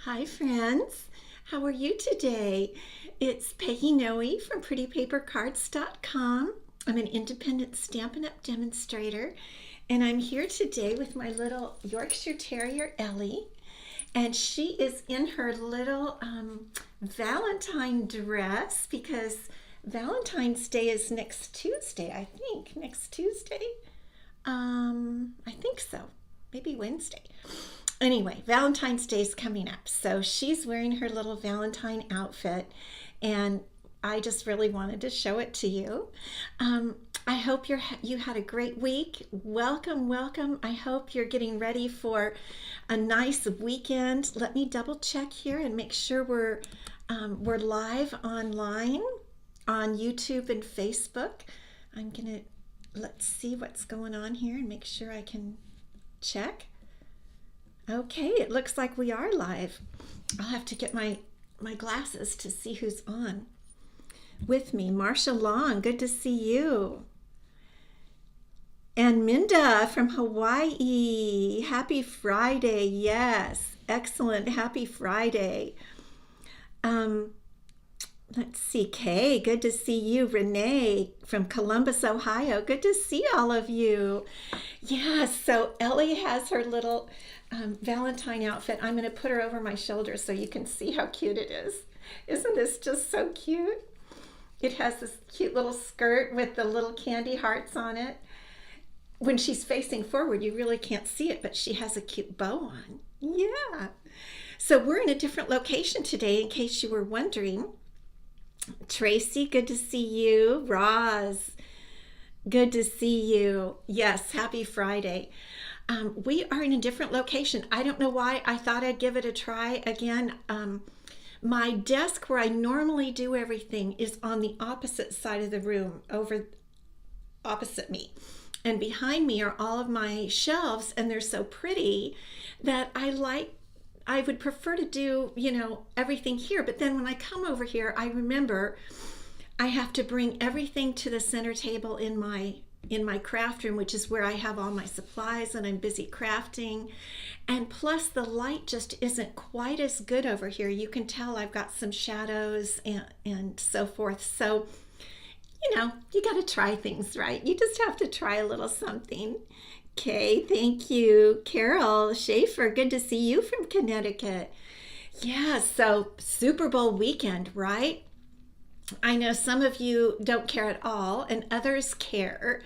Hi, friends. How are you today? It's Peggy Noe from PrettyPaperCards.com. I'm an independent Stampin' Up! Demonstrator, and I'm here today with my little Yorkshire Terrier, Ellie. And she is in her little Valentine dress because Valentine's Day is next Tuesday, I think. Next Tuesday? I think so. Maybe Wednesday. Anyway, Valentine's Day is coming up. So she's wearing her little Valentine outfit, and I just really wanted to show it to you. I hope you had a great week. Welcome, welcome. I hope you're getting ready for a nice weekend. Let me double check here and make sure we're live online on YouTube and Facebook. Let's see what's going on here and make sure I can check. Okay, it looks like we are live. I'll have to get my glasses to see who's on with me. Marsha Long, good to see you. And Minda from Hawaii, happy Friday. Yes, excellent, happy Friday. Let's see, Kay, good to see you. Renee from Columbus, Ohio, good to see all of you. Yes, so Ellie has her little Valentine outfit. I'm going to put her over my shoulder so you can see how cute it is. Isn't this just so cute? It has this cute little skirt with the little candy hearts on it. When she's facing forward, you really can't see it, but she has a cute bow on. Yeah. So we're in a different location today, in case you were wondering. Tracy, good to see you. Roz, good to see you. Yes, happy Friday. We are in a different location. I don't know why. I thought I'd give it a try again. My desk where I normally do everything is on the opposite side of the room, over opposite me. And behind me are all of my shelves, and they're so pretty that I would prefer to do, everything here. But then when I come over here, I remember I have to bring everything to the center table in my craft room, which is where I have all my supplies and I'm busy crafting. And plus the light just isn't quite as good over here. You can tell I've got some shadows and so forth. So, you got to try things, right? You just have to try a little something. Okay, thank you. Carol Schaefer, good to see you from Connecticut. Yeah, so Super Bowl weekend, right? I know some of you don't care at all, and others care,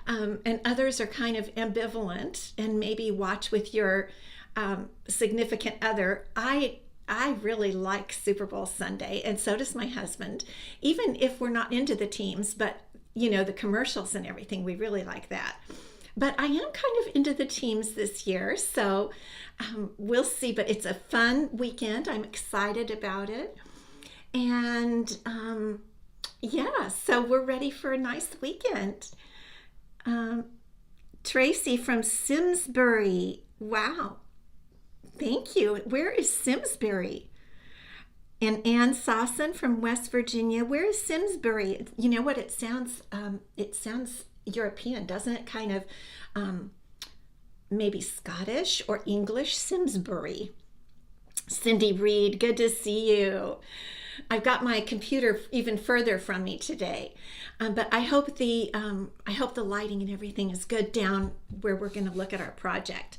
and others are kind of ambivalent and maybe watch with your significant other. I really like Super Bowl Sunday, and so does my husband, even if we're not into the teams, but the commercials and everything, we really like that. But I am kind of into the teams this year, so we'll see. But it's a fun weekend. I'm excited about it. And yeah, so we're ready for a nice weekend. Tracy from Simsbury. Wow. Thank you. Where is Simsbury? And Ann Sawson from West Virginia. Where is Simsbury? You know what? It sounds European, doesn't it? Kind of maybe Scottish or English. Simsbury. Cindy Reed, good to see you. I've got my computer even further from me today, but I hope the lighting and everything is good down where we're going to look at our project.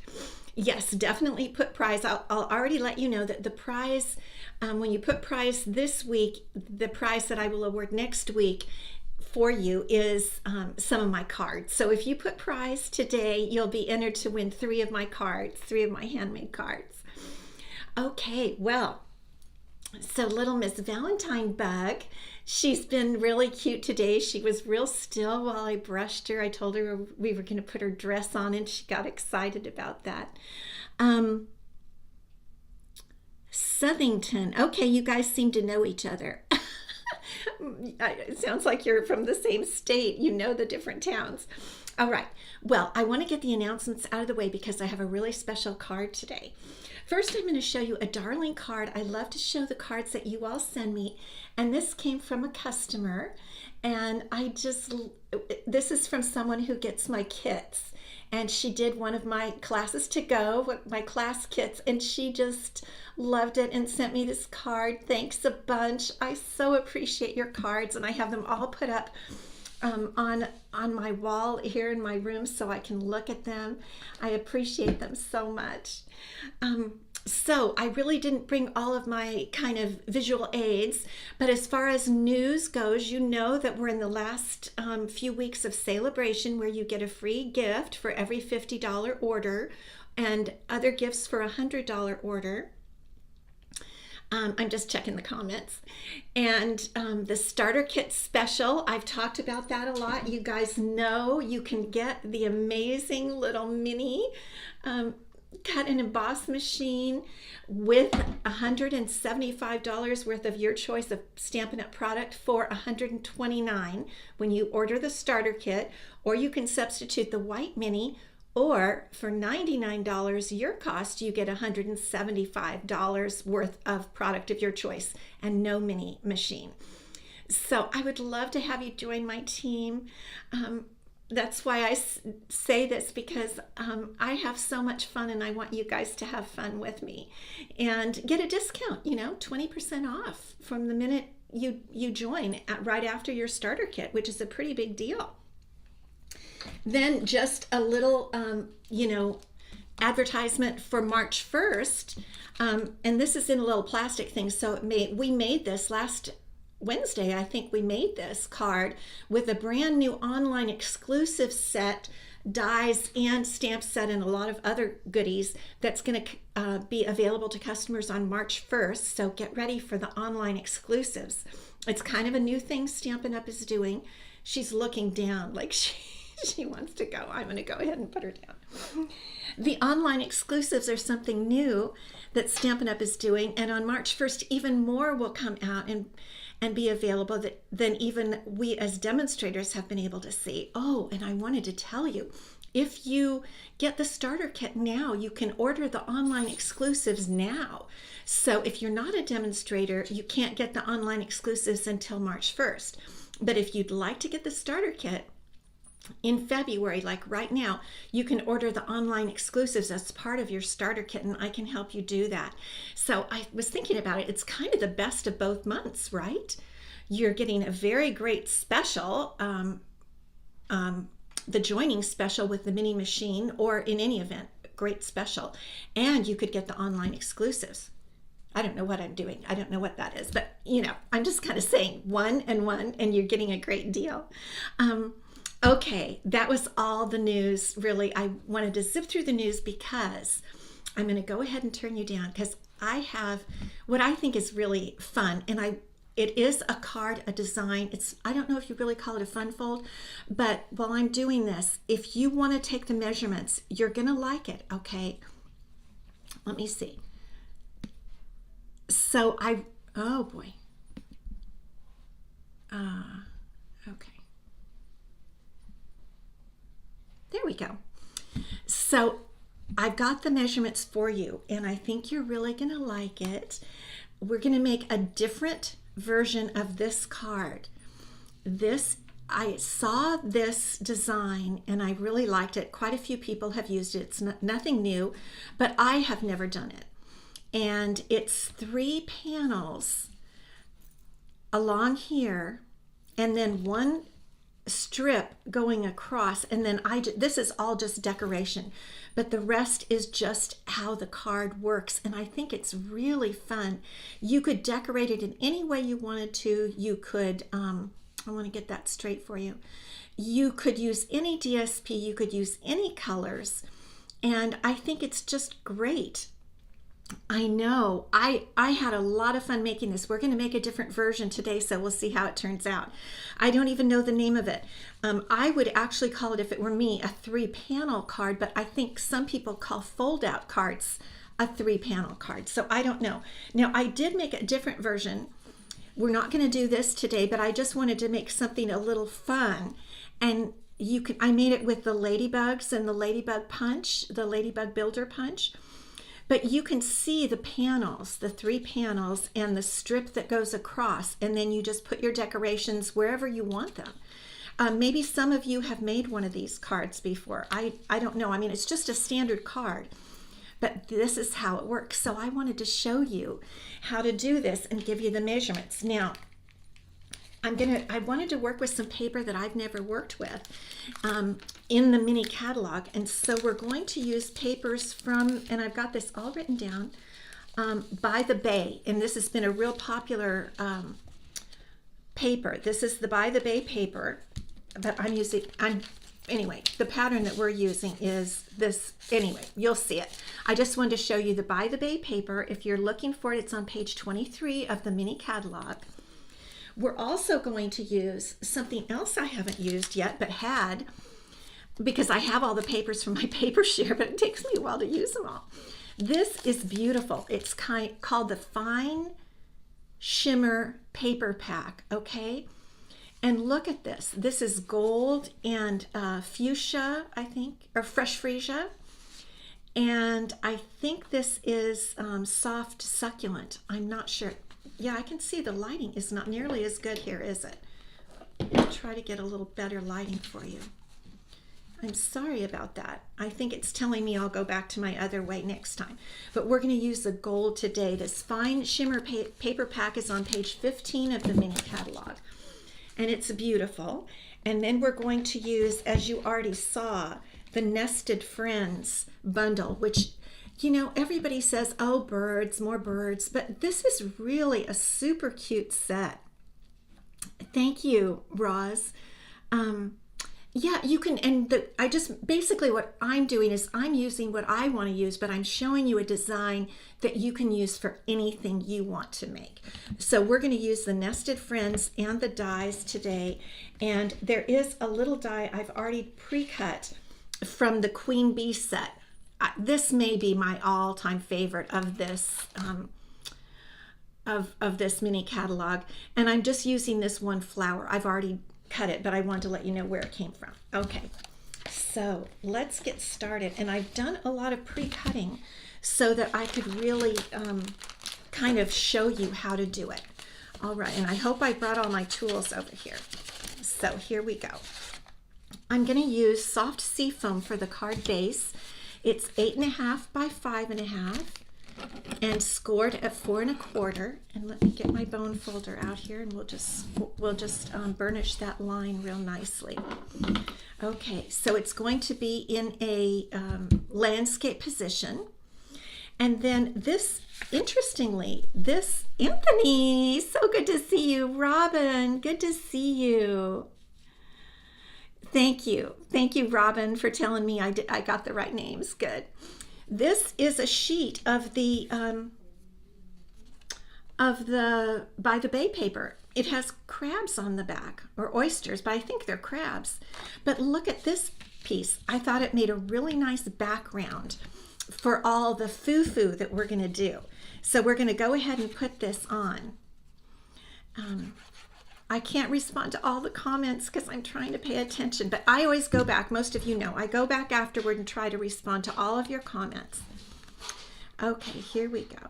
Yes, definitely put prize. I'll already let you know that the prize, when you put prize this week, the prize that I will award next week for you is some of my cards. So if you put prize today, you'll be entered to win 3 of my cards, 3 of my handmade cards. Okay, well, so little Miss Valentine Bug, she's been really cute today. She was real still while I brushed her. I told her we were going to put her dress on, and she got excited about that. Southington. Okay, you guys seem to know each other. It sounds like you're from the same state. You know the different towns. All right. Well, I want to get the announcements out of the way because I have a really special card today. First, I'm going to show you a darling card. I love to show the cards that you all send me. And this came from a customer. And this is from someone who gets my kits. and she did one of my classes to go, my class kits, and she just loved it and sent me this card. Thanks a bunch. I so appreciate your cards, and I have them all put up on my wall here in my room so I can look at them. I appreciate them so much. So I really didn't bring all of my kind of visual aids, but as far as news goes, you know that we're in the last few weeks of celebration where you get a free gift for every $50 order and other gifts for a $100 order. I'm just checking the comments. And the starter kit special, I've talked about that a lot. You guys know you can get the amazing little mini cut and emboss machine with $175 worth of your choice of Stampin' Up! Product for $129 when you order the starter kit, or you can substitute the white mini, or for $99 your cost, you get $175 worth of product of your choice and no mini machine. So I would love to have you join my team. That's why I say this, because I have so much fun and I want you guys to have fun with me and get a discount, 20% off from the minute you join right after your starter kit, which is a pretty big deal. Then just a little, advertisement for March 1st. And this is in a little plastic thing. So we made this last Wednesday. I think we made this card with a brand new online exclusive set, dies and stamp set, and a lot of other goodies that's going to be available to customers on March 1st. So get ready for the online exclusives. It's kind of a new thing Stampin' Up! Is doing. She's looking down like she wants to go. I'm going to go ahead and put her down. The online exclusives are something new that Stampin' Up! Is doing, and on March 1st, even more will come out and be available than even we as demonstrators have been able to see. Oh, and I wanted to tell you, if you get the starter kit now, you can order the online exclusives now. So if you're not a demonstrator, you can't get the online exclusives until March 1st. But if you'd like to get the starter kit in February, like right now, you can order the online exclusives as part of your starter kit, and I can help you do that. So I was thinking about it. It's kind of the best of both months, right? You're getting a very great special, the joining special with the mini machine, or in any event, great special. And you could get the online exclusives. I don't know what I'm doing. I don't know what that is, but I'm just kind of saying one, and you're getting a great deal. Okay, that was all the news, really. I wanted to zip through the news because I'm going to go ahead and turn you down, because I have what I think is really fun, and it is a card, a design. I don't know if you really call it a fun fold, but while I'm doing this, if you want to take the measurements, you're going to like it, okay? Let me see. So oh boy. Okay. There we go. So I've got the measurements for you, and I think you're really going to like it. We're going to make a different version of this card. I saw this design and I really liked it. Quite a few people have used it. It's nothing new, but I have never done it. And it's 3 panels along here, and then one strip going across, and then this is all just decoration, but the rest is just how the card works, and I think it's really fun. You could decorate it in any way you wanted to. You could I want to get that straight for you. You could use any DSP, you could use any colors, and I think it's just great. I know. I had a lot of fun making this. We're going to make a different version today, so we'll see how it turns out. I don't even know the name of it. I would actually call it, if it were me, a 3-panel card, but I think some people call fold-out cards a 3-panel card, so I don't know. Now, I did make a different version. We're not going to do this today, but I just wanted to make something a little fun, and I made it with the ladybugs and the ladybug punch, the ladybug builder punch. But you can see the panels, the 3 panels, and the strip that goes across, and then you just put your decorations wherever you want them. Maybe some of you have made one of these cards before. I don't know. I mean, it's just a standard card, but this is how it works. So I wanted to show you how to do this and give you the measurements. Now, I wanted to work with some paper that I've never worked with in the mini catalog. And so we're going to use papers from, and I've got this all written down, By the Bay. And this has been a real popular paper. This is the By the Bay paper that I'm using. Anyway, the pattern that we're using is this. Anyway, you'll see it. I just wanted to show you the By the Bay paper. If you're looking for it, it's on page 23 of the mini catalog. We're also going to use something else I haven't used yet, but had, because I have all the papers from my paper share, but it takes me a while to use them all. This is beautiful. It's called the Fine Shimmer Paper Pack, okay? And look at this. This is gold and fuchsia, I think, or fresh freesia. And I think this is soft succulent. I'm not sure. Yeah, I can see the lighting is not nearly as good here, is it? I'll try to get a little better lighting for you. I'm sorry about that. I think it's telling me I'll go back to my other way next time. But we're going to use the gold today. This Fine Shimmer Paper Pack is on page 15 of the mini catalog. And it's beautiful. And then we're going to use, as you already saw, the Nested Friends bundle, which, you know, everybody says, oh, birds, more birds, but this is really a super cute set. Thank you, Roz. Yeah, you can, and basically what I'm doing is I'm using what I want to use, but I'm showing you a design that you can use for anything you want to make. So we're going to use the Nested Friends and the dies today, and there is a little die I've already pre-cut from the Queen Bee set. This may be my all-time favorite of this of this mini catalog, and I'm just using this one flower. I've already cut it, but I wanted to let you know where it came from. Okay, so let's get started. And I've done a lot of pre-cutting so that I could really kind of show you how to do it. All right, and I hope I brought all my tools over here. So here we go. I'm going to use soft sea foam for the card base. It's 8.5 by 5.5 and scored at 4 1/4. And let me get my bone folder out here, and we'll just burnish that line real nicely. Okay, so it's going to be in a landscape position. And then this, interestingly, this, Anthony, so good to see you. Robin, good to see you. Thank you. Thank you, Robin, for telling me I got the right names. Good. This is a sheet of the By the Bay paper. It has crabs on the back, or oysters, but I think they're crabs. But look at this piece. I thought it made a really nice background for all the foo-foo that we're going to do. So we're going to go ahead and put this on. I can't respond to all the comments because I'm trying to pay attention, but I always go back. Most of you know I go back afterward and try to respond to all of your comments. Okay, here we go.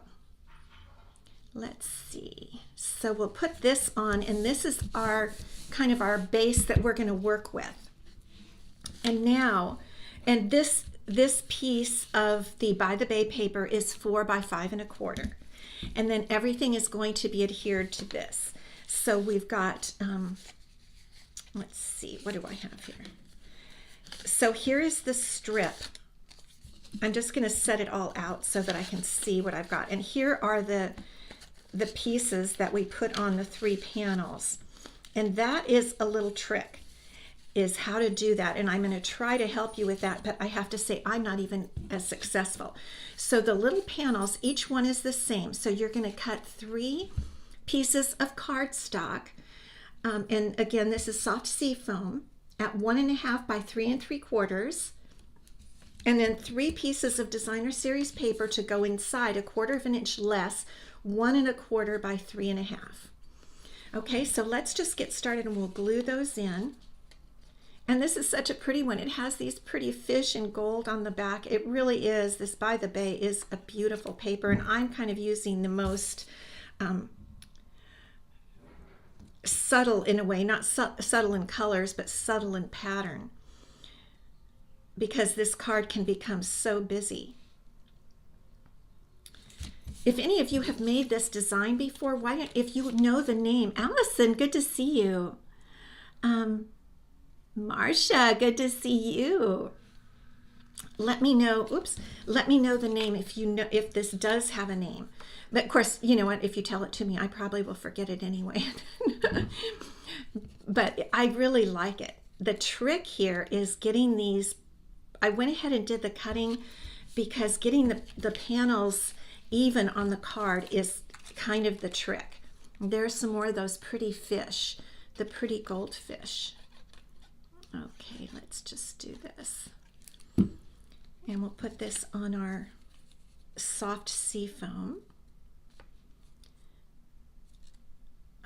Let's see. So we'll put this on, and this is our kind of our base that we're going to work with. And now, and this piece of the By the Bay paper is 4 by 5 1/4, and then everything is going to be adhered to this. So we've got, let's see, what do I have here? So here is the strip. I'm just going to set it all out so that I can see what I've got. And here are the pieces that we put on the 3 panels. And that is a little trick, is how to do that. And I'm going to try to help you with that, but I have to say I'm not even as successful. So the little panels, each one is the same. So you're going to cut 3 pieces of cardstock, and again, this is soft sea foam at 1.5 by 3 3/4, and then 3 pieces of designer series paper to go inside, 1/4 inch less, 1 1/4 by 3 1/2. Okay, so let's just get started, and we'll glue those in. And this is such a pretty one. It has these pretty fish and gold on the back. It really is. This By the Bay is a beautiful paper, and I'm kind of using the most subtle in a way, not subtle in colors, but subtle in pattern, because this card can become so busy. If any of you have made this design before, why don't, if you know the name, Allison, good to see you. Marcia, good to see you. Let me know, let me know the name if you know, if this does have a name. But of course, you know what, if you tell it to me, I probably will forget it anyway. But I really like it. The trick here is getting these, I went ahead and did the cutting because getting the panels even on the card is kind of the trick. There's some more of those pretty fish, the pretty goldfish. Okay, let's just do this. And we'll put this on our soft sea foam.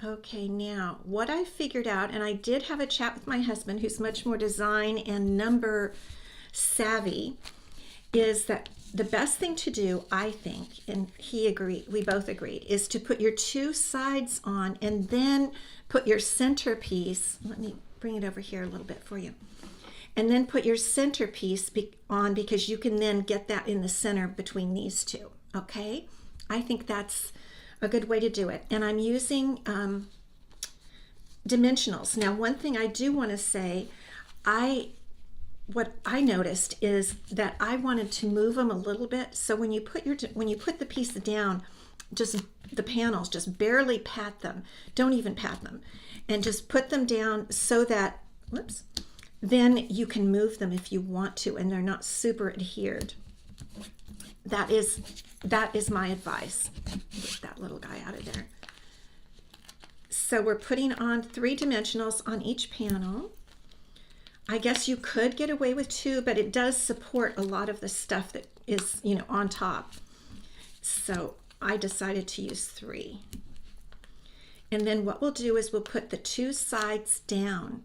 Okay, now what I figured out, and I did have a chat with my husband who's much more design and number savvy, is that the best thing to do, I think, and he agreed, we both agreed, is to put your two sides on and then put your centerpiece, let me bring it over here a little bit for you, and then put your centerpiece on, because you can then get that in the center between these two, okay? I think that's a good way to do it. And I'm using dimensionals. Now, one thing I do want to say, what I noticed is that I wanted to move them a little bit. So when you put the piece down, just the panels, just barely pat them. Don't even pat them, and just put them down so that, whoops, then you can move them if you want to, and they're not super adhered. That is my advice. Get that little guy out of there. So we're putting on 3 dimensionals on each panel. I guess you could get away with 2, but it does support a lot of the stuff that is, you know, on top. So I decided to use 3. And then what we'll do is we'll put the 2 sides down.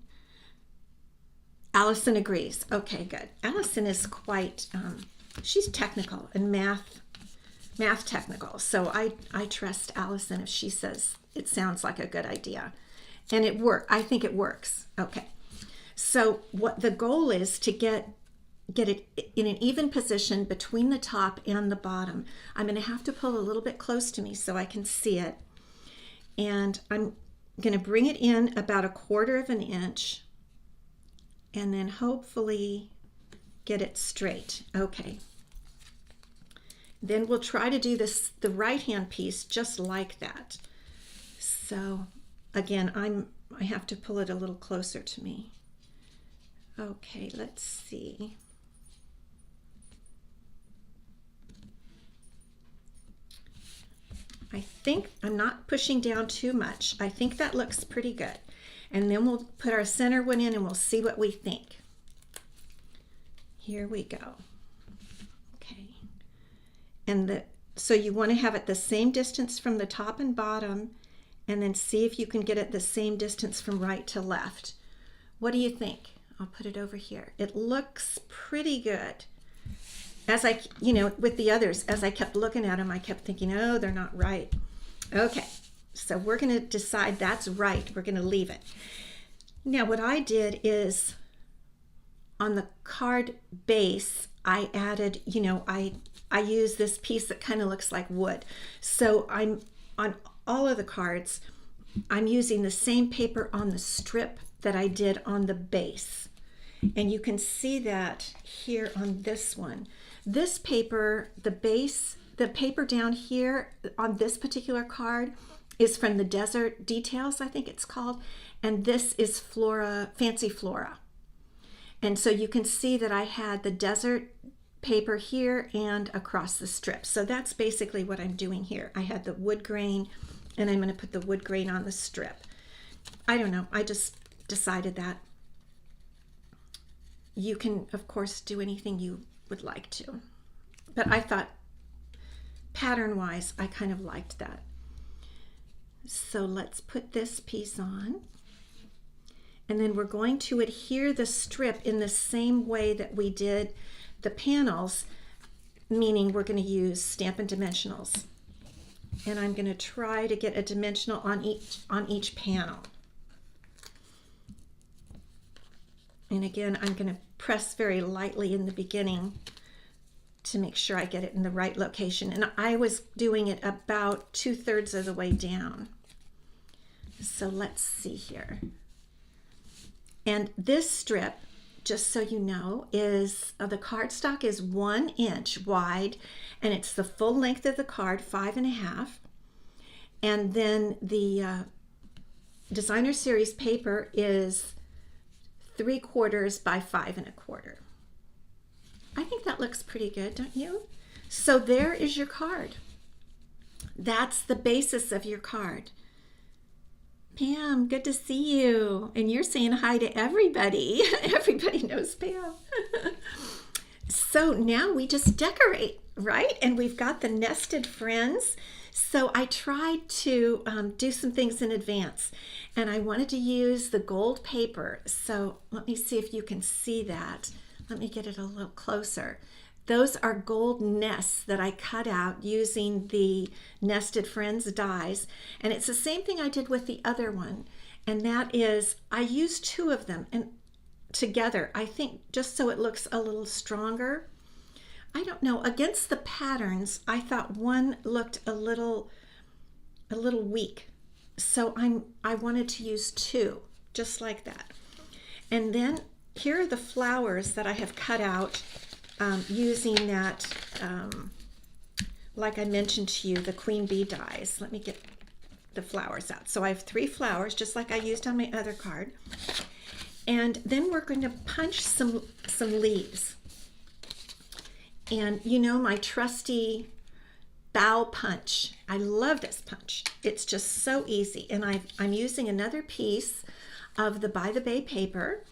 Allison agrees. Okay, good. Allison is quite, she's technical and math technical. So I trust Allison if she says it sounds like a good idea. And it worked. I think it works. Okay. So what the goal is to get it in an even position between the top and the bottom. I'm going to have to pull a little bit close to me so I can see it. And I'm going to bring it in about 1/4 of an inch and then hopefully get it straight. Okay. Then we'll try to do the right hand piece just like that. So again, I have to pull it a little closer to me. Okay, let's see. I think I'm not pushing down too much. I think that looks pretty good. And then we'll put our center one in and we'll see what we think. Here we go. Okay. And so you want to have it the same distance from the top and bottom, and then see if you can get it the same distance from right to left. What do you think? I'll put it over here. It looks pretty good. As I, you know, with the others, as I kept looking at them, I kept thinking, oh, they're not right. Okay, so we're going to decide that's right. We're going to leave it. Now, what I did is on the card base, I added, you know, I use this piece that kind of looks like wood. So I'm on all of the cards, I'm using the same paper on the strip that I did on the base. And you can see that here on this one. This paper, the base, the paper down here on this particular card is from the Desert Details, I think it's called. And this is Flora, Fancy Flora. And so you can see that I had the desert paper here and across the strip. So that's basically what I'm doing here. I had the wood grain, and I'm going to put the wood grain on the strip. I don't know. I just decided that. You can, of course, do anything you would like to. But I thought, pattern-wise, I kind of liked that. So let's put this piece on. And then we're going to adhere the strip in the same way that we did the panels, meaning we're going to use Stampin' Dimensionals. And I'm going to try to get a dimensional on each panel. And again, I'm going to press very lightly in the beginning to make sure I get it in the right location. And I was doing it about 2/3 of the way down. So let's see here. And this strip, just so you know, is the cardstock is 1 inch wide, and it's the full length of the card, 5.5. And then the designer series paper is 3/4 by 5.25. I think that looks pretty good, don't you? So there is your card. That's the basis of your card. Pam, good to see you. And you're saying hi to everybody. Everybody knows Pam. So now we just decorate, right? And we've got the nested friends. So I tried to do some things in advance, and I wanted to use the gold paper. So let me see if you can see that. Let me get it a little closer. Those are gold nests that I cut out using the Nested Friends dies. And it's the same thing I did with the other one. And that is, I used 2 of them and together, I think, just so it looks a little stronger. I don't know, against the patterns, I thought one looked a little weak. So I wanted to use 2, just like that. And then here are the flowers that I have cut out using that, like I mentioned to you, the Queen Bee dies. Let me get the flowers out. So I have 3 flowers, just like I used on my other card. And then we're going to punch some leaves. And you know, my trusty bow punch. I love this punch. It's just so easy. And I'm using another piece of the By the Bay paper.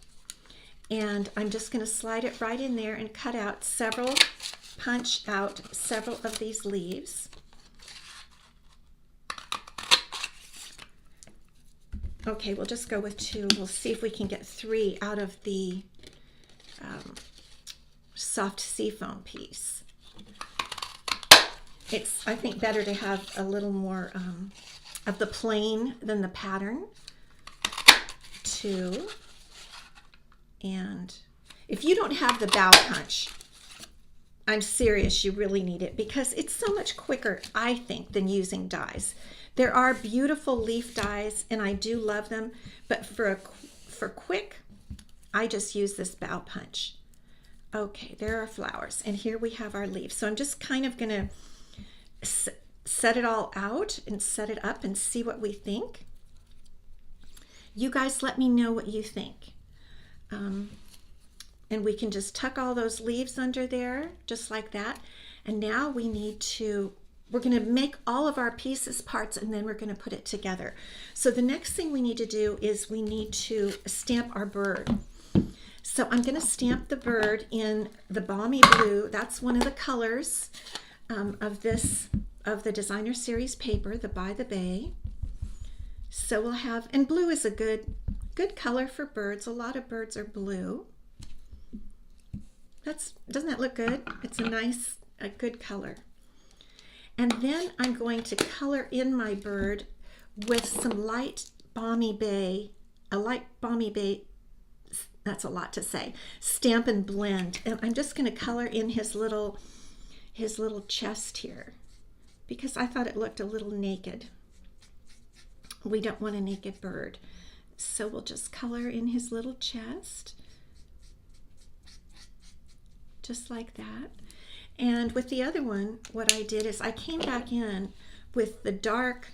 And I'm just going to slide it right in there and punch out several of these leaves. Okay, we'll just go with 2. We'll see if we can get 3 out of the soft seafoam piece. It's, I think, better to have a little more of the plain than the pattern. 2. And if you don't have the bow punch, I'm serious, you really need it, because it's so much quicker, I think, than using dies. There are beautiful leaf dies, and I do love them, but for quick, I just use this bow punch. Okay, there are flowers, and here we have our leaves. So I'm just kind of going to set it all out and set it up and see what we think. You guys let me know what you think. And we can just tuck all those leaves under there, just like that. And now we're going to make all of our pieces parts, and then we're going to put it together. So the next thing we need to do is we need to stamp our bird. So I'm going to stamp the bird in the Balmy Blue. That's one of the colors of the designer series paper, the By the Bay. So we'll have, and blue is a good color for birds. A lot of birds are blue. Doesn't that look good? It's a good color. And then I'm going to color in my bird with some light Balmy Bay, that's a lot to say, Stamp and Blend. And I'm just going to color in his little chest here, because I thought it looked a little naked. We don't want a naked bird. So we'll just color in his little chest, just like that. And with the other one, what I did is I came back in with the dark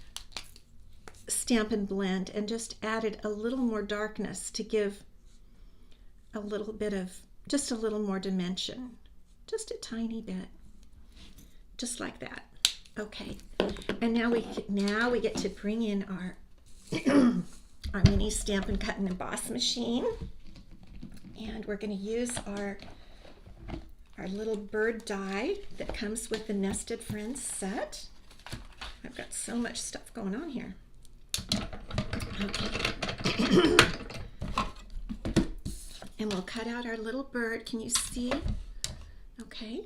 Stamp and Blend and just added a little more darkness to give a little bit of, just a little more dimension, just a tiny bit, just like that. Okay, and now we get to bring in our our mini Stampin' Cut and Emboss machine, and we're going to use our little bird die that comes with the Nested Friends set. I've got so much stuff going on here. Okay. And we'll cut out our little bird. Can you see? Okay.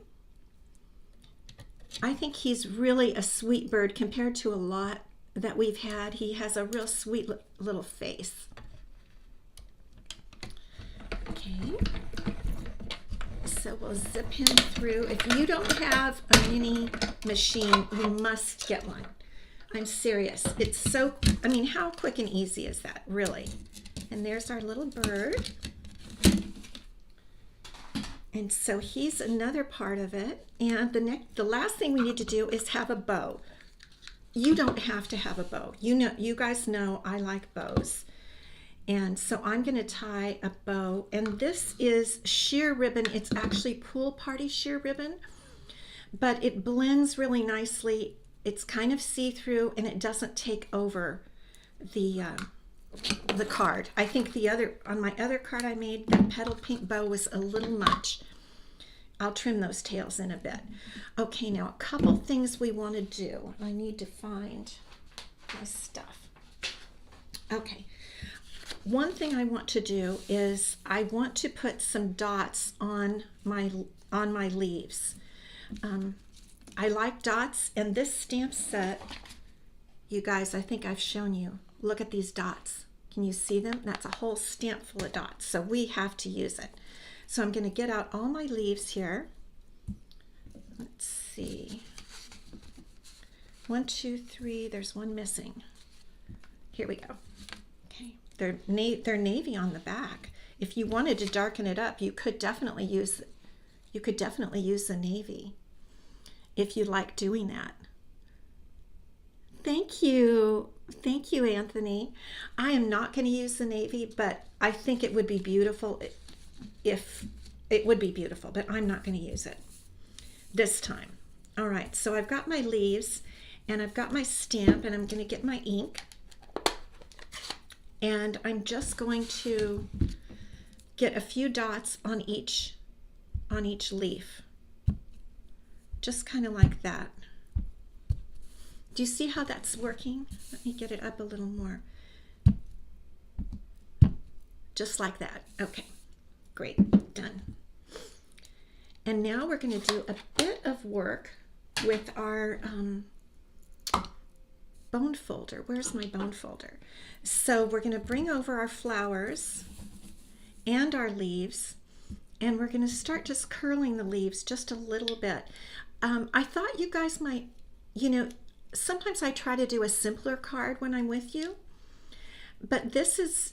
I think he's really a sweet bird compared to a lot that we've had. He has a real sweet little face. Okay. So we'll zip him through. If you don't have a mini machine, you must get one. I'm serious. It's so, I mean, how quick and easy is that, really? And there's our little bird. And so he's another part of it. And the last thing we need to do is have a bow. You don't have to have a bow. You guys know I like bows. And so I'm going to tie a bow, and this is sheer ribbon. It's actually pool party sheer ribbon, but it blends really nicely. It's kind of see-through, and it doesn't take over the card. I think on my other card I made, that petal pink bow was a little much. I'll trim those tails in a bit. Okay, now a couple things we want to do. I need to find my stuff. Okay. One thing I want to do is I want to put some dots on my leaves. I like dots, and this stamp set, you guys, I think I've shown you. Look at these dots. Can you see them? That's a whole stamp full of dots, so we have to use it. So I'm going to get out all my leaves here. Let's see. 1, 2, 3. There's one missing. Here we go. Okay. They're navy on the back. If you wanted to darken it up, you could definitely use the navy if you like doing that. Thank you. Thank you, Anthony. I am not going to use the navy, but I think it would be beautiful if it would be beautiful, but I'm not going to use it this time. All right, so I've got my leaves and I've got my stamp, and I'm going to get my ink, and I'm just going to get a few dots on each leaf, just kind of like that. Do you see how that's working? Let me get it up a little more. Just like that. Okay, great, done. And now we're going to do a bit of work with our bone folder. Where's my bone folder? So we're going to bring over our flowers and our leaves, and we're going to start just curling the leaves just a little bit. I thought you guys might, sometimes I try to do a simpler card when I'm with you, but this is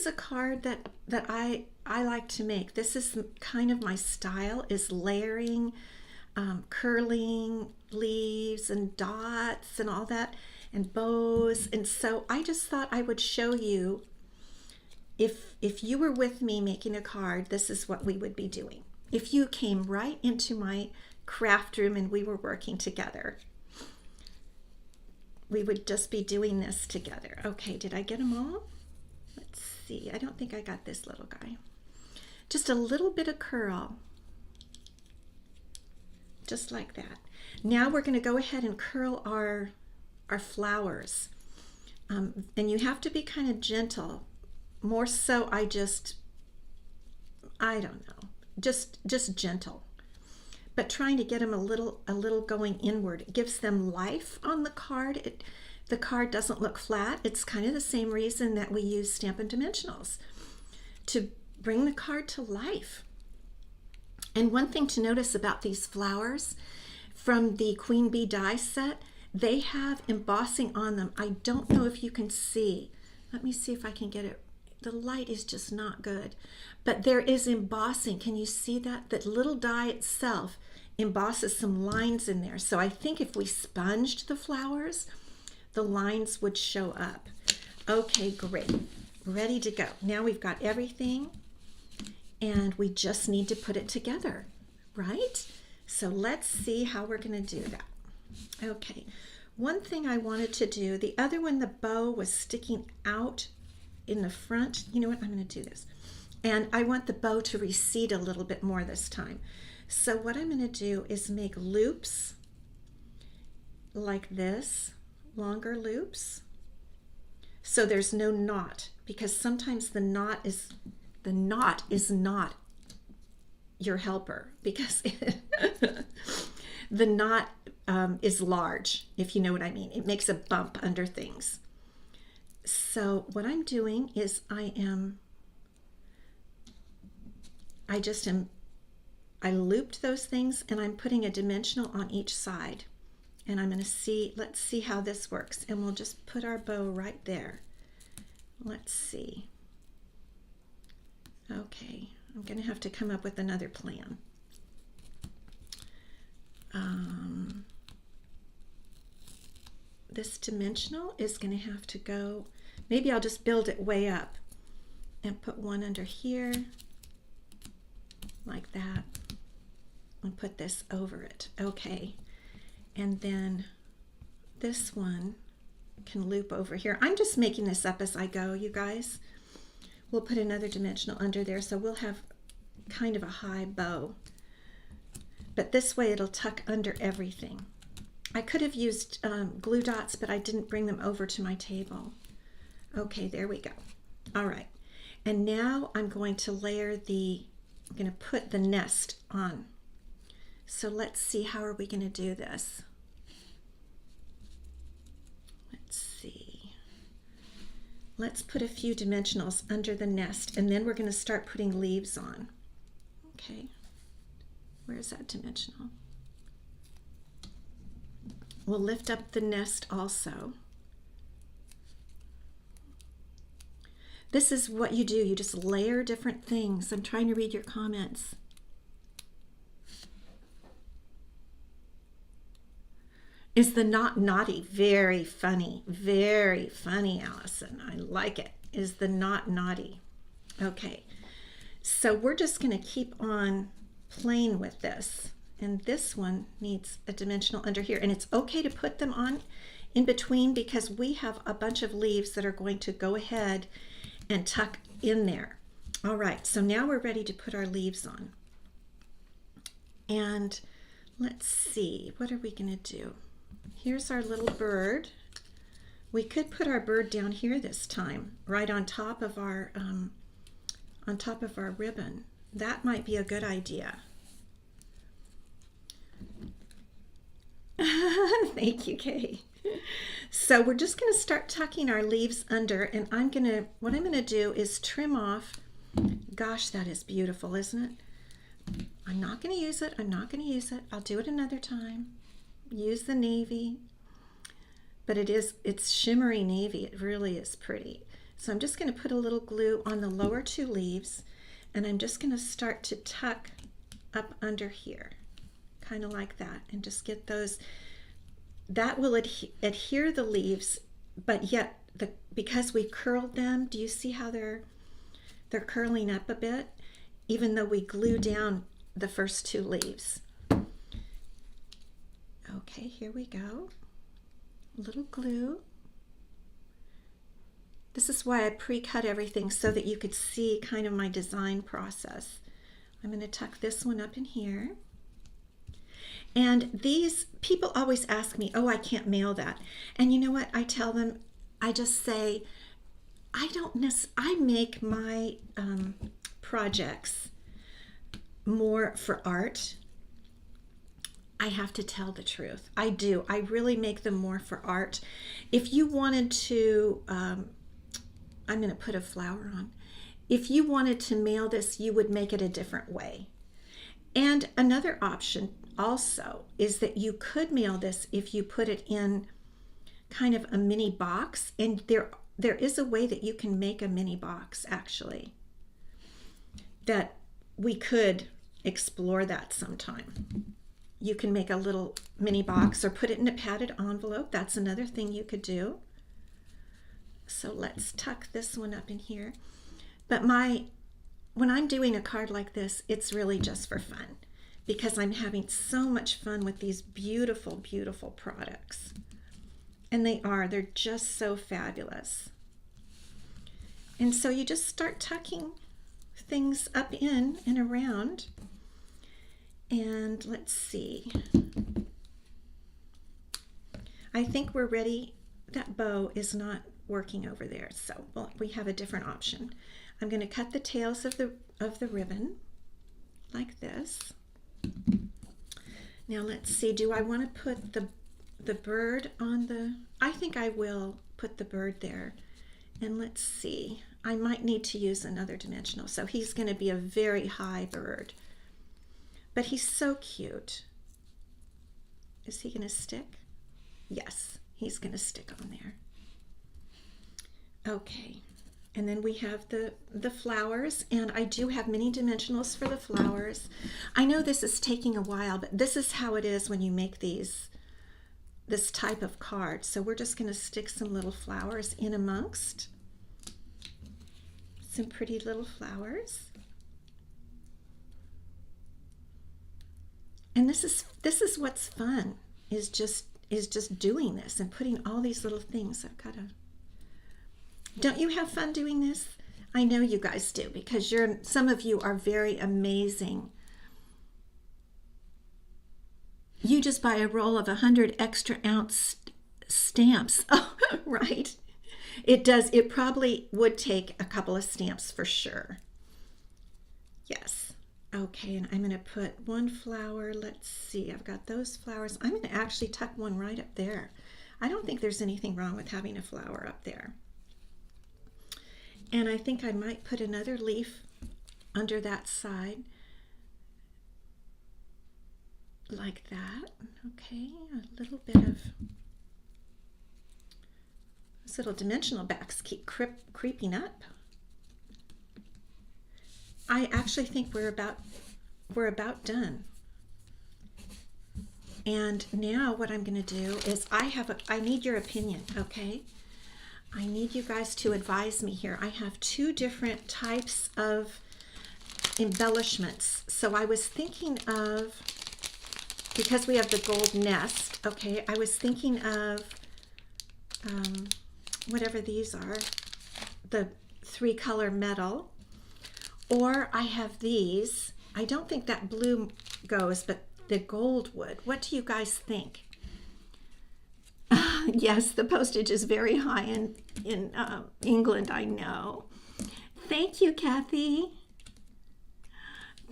a card that I like to make. This is kind of my style, is layering, curling leaves and dots and all that, and bows. And so I just thought I would show you, if you were with me making a card, this is what we would be doing. If you came right into my craft room and we were working together, we would just be doing this together. Okay, did I get them all? Let's see. I don't think I got this little guy. Just a little bit of curl. Just like that. Now we're going to go ahead and curl our flowers. And you have to be kind of gentle. More so, I don't know. Just gentle. But trying to get them a little going inward. It gives them life on the card. The card doesn't look flat. It's kind of the same reason that we use Stampin' Dimensionals, to bring the card to life. And one thing to notice about these flowers from the Queen Bee die set, they have embossing on them. I don't know if you can see. Let me see if I can get it. The light is just not good, but there is embossing. Can you see that? That little die itself embosses some lines in there. So I think if we sponged the flowers, the lines would show up. Okay, great. Ready to go. Now we've got everything, and we just need to put it together, right? So let's see how we're going to do that. Okay, one thing I wanted to do, the other one, the bow was sticking out in the front. You know what? I'm going to do this. And I want the bow to recede a little bit more this time. So what I'm going to do is make loops like this, longer loops. So there's no knot, because sometimes the knot is not your helper, because the knot is large, if you know what I mean. It makes a bump under things. So what I'm doing is I am I looped those things, and I'm putting a dimensional on each side. And I'm going to let's see how this works. And we'll just put our bow right there. Let's see. Okay, I'm going to have to come up with another plan. This dimensional is going to have to go, maybe I'll just build it way up and put one under here, like that, and put this over it. Okay, and then this one can loop over here. I'm just making this up as I go, you guys. We'll put another dimensional under there, so we'll have kind of a high bow. But this way it'll tuck under everything. I could have used glue dots, but I didn't bring them over to my table. Okay, there we go. All right, and now I'm going to layer I'm going to put the nest on. So let's see, how are we going to do this? Let's see. Let's put a few dimensionals under the nest, and then we're going to start putting leaves on. Okay, where's that dimensional? We'll lift up the nest also. This is what you do. You just layer different things. I'm trying to read your comments. Is the knot naughty? Very funny, Allison. I like it. Is the knot naughty? Okay, so we're just going to keep on playing with this. And this one needs a dimensional under here. And it's okay to put them on in between, because we have a bunch of leaves that are going to go ahead and tuck in there. All right, so now we're ready to put our leaves on. And let's see, what are we going to do? Here's our little bird. We could put our bird down here this time, right on top of our ribbon. That might be a good idea. Thank you, Kay. So we're just going to start tucking our leaves under, and what I'm going to do is trim off. Gosh, that is beautiful, isn't it? I'm not going to use it. I'll do it another time. Use the navy, but it's shimmery navy. It really is pretty. So I'm just going to put a little glue on the lower two leaves, and I'm just going to start to tuck up under here, kind of like that, and just get those. That will adhere the leaves, but yet because we curled them, do you see how they're curling up a bit, even though we glue down the first two leaves? Okay, here we go. A little glue. This is why I pre-cut everything, so that you could see kind of my design process. I'm going to tuck this one up in here. And these people always ask me, oh, I can't mail that. And you know what? I tell them, I just say, I make my projects more for art. I have to tell the truth. I do. I really make them more for art. If you wanted to, I'm going to put a flower on. If you wanted to mail this, you would make it a different way. And another option also is that you could mail this if you put it in kind of a mini box. And there is a way that you can make a mini box, actually, that we could explore that sometime. You can make a little mini box or put it in a padded envelope. That's another thing you could do. So let's tuck this one up in here. But when I'm doing a card like this, it's really just for fun, because I'm having so much fun with these beautiful, beautiful products. And they're just so fabulous. And so you just start tucking things up in and around. And let's see. I think we're ready. That bow is not working over there, so we have a different option. I'm going to cut the tails of the ribbon like this. Now let's see, do I want to put the bird on I think I will put the bird there. And let's see, I might need to use another dimensional. So he's going to be a very high bird. But he's so cute. Is he going to stick? Yes, he's going to stick on there. Okay, and then we have the flowers, and I do have mini dimensionals for the flowers. I know this is taking a while, but this is how it is when you make this type of card. So we're just going to stick some little flowers in amongst some pretty little flowers. And this is what's fun, is just doing this and putting all these little things. Don't you have fun doing this? I know you guys do, because some of you are very amazing. You just buy a roll of 100 extra ounce stamps. Oh, right. It does. It probably would take a couple of stamps for sure. Yes. Okay, and I'm going to put one flower. Let's see. I've got those flowers. I'm going to actually tuck one right up there. I don't think there's anything wrong with having a flower up there. And I think I might put another leaf under that side, like that. Okay, a little bit of, those little dimensional backs keep creeping up. I actually think we're about done. And now what I'm going to do is I need your opinion, okay? I need you guys to advise me here. I have two different types of embellishments. So I was thinking of, because we have the gold nest, okay, I was thinking of whatever these are, the 3-color metal, or I have these. I don't think that blue goes, but the gold would. What do you guys think? Yes, the postage is very high in England, I know. Thank you, Kathy.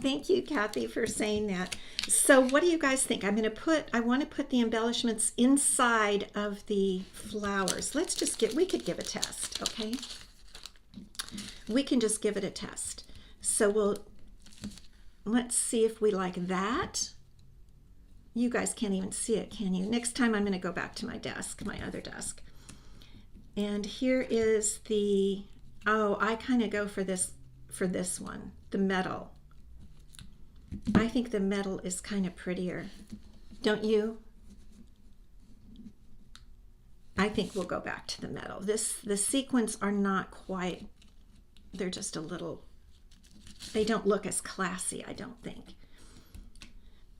Thank you, Kathy, for saying that. So what do you guys think? I want to put the embellishments inside of the flowers. We could give a test, okay? We can just give it a test. So let's see if we like that. You guys can't even see it, can you? Next time I'm going to go back to my desk, my other desk. And here is I kind of go for this one, the metal. I think the metal is kind of prettier. Don't you? I think we'll go back to the metal. The sequins are not quite, they're just a little, they don't look as classy, I don't think,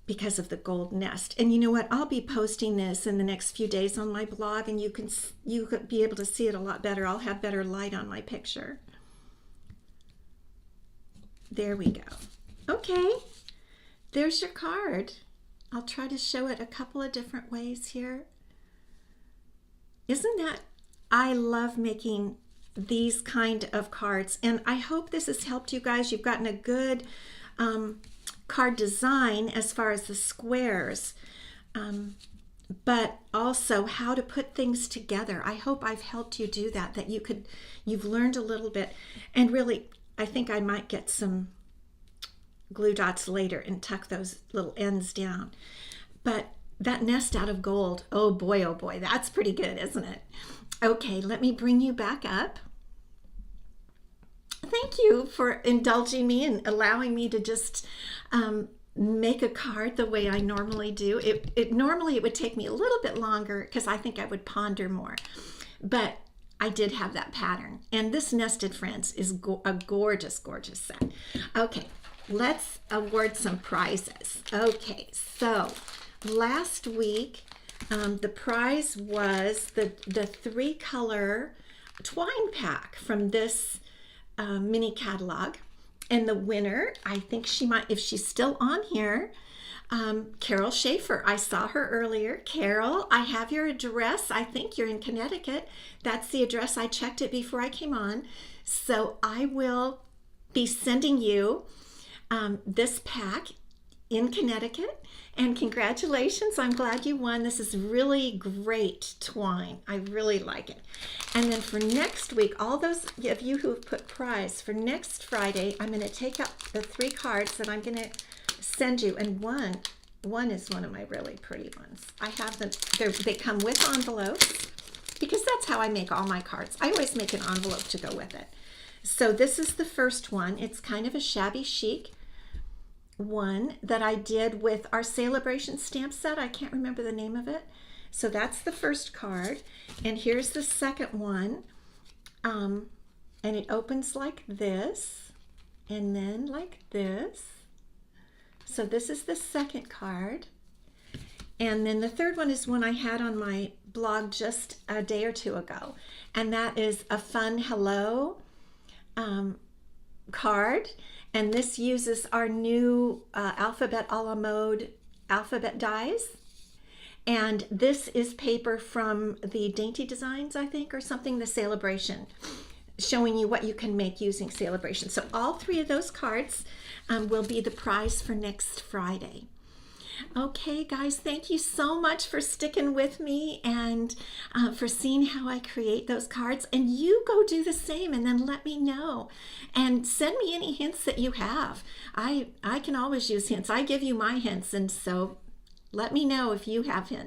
because of the gold nest. And you know what? I'll be posting this in the next few days on my blog, and you could be able to see it a lot better. I'll have better light on my picture. There we go. Okay, there's your card. I'll try to show it a couple of different ways here. Isn't that, I love making these kind of cards, and I hope this has helped you guys. You've gotten a good card design as far as the squares, but also how to put things together. I hope I've helped you do that you've learned a little bit. And really, I think I might get some glue dots later and tuck those little ends down. But that nest out of gold, oh boy, that's pretty good, isn't it? Okay, let me bring you back up. Thank you for indulging me and allowing me to just make a card the way I normally do. Normally it would take me a little bit longer because I think I would ponder more, but I did have that pattern. And this Nested Friends is a gorgeous, gorgeous set. Okay, let's award some prizes. Okay, so last week the prize was the 3-color twine pack from this mini catalog, and the winner, I think she might, if she's still on here, Carol Schaefer. I saw her earlier. Carol, I have your address. I think you're in Connecticut. That's the address. I checked it before I came on. So I will be sending you this pack. in Connecticut. And congratulations, I'm glad you won. This is really great twine. I really like it. And then for next week, all those of you who have put prize, for next Friday, I'm going to take out the 3 cards that I'm going to send you. And one is one of my really pretty ones. I have them, they come with envelopes because that's how I make all my cards. I always make an envelope to go with it. So this is the first one. It's kind of a shabby chic one that I did with our Celebration stamp set. I can't remember the name of it. So that's the first card. And here's the second one. And it opens like this and then like this. So this is the second card. And then the third one is one I had on my blog just a day or two ago. And that is a fun hello card. And this uses our new Alphabet a la mode alphabet dies. And this is paper from the Dainty Designs, I think, or something, the Celebration, showing you what you can make using Celebration. So all 3 of those cards will be the prize for next Friday. Okay, guys, thank you so much for sticking with me and for seeing how I create those cards. And you go do the same and then let me know. And send me any hints that you have. I can always use hints. I give you my hints, and so let me know if you have hints.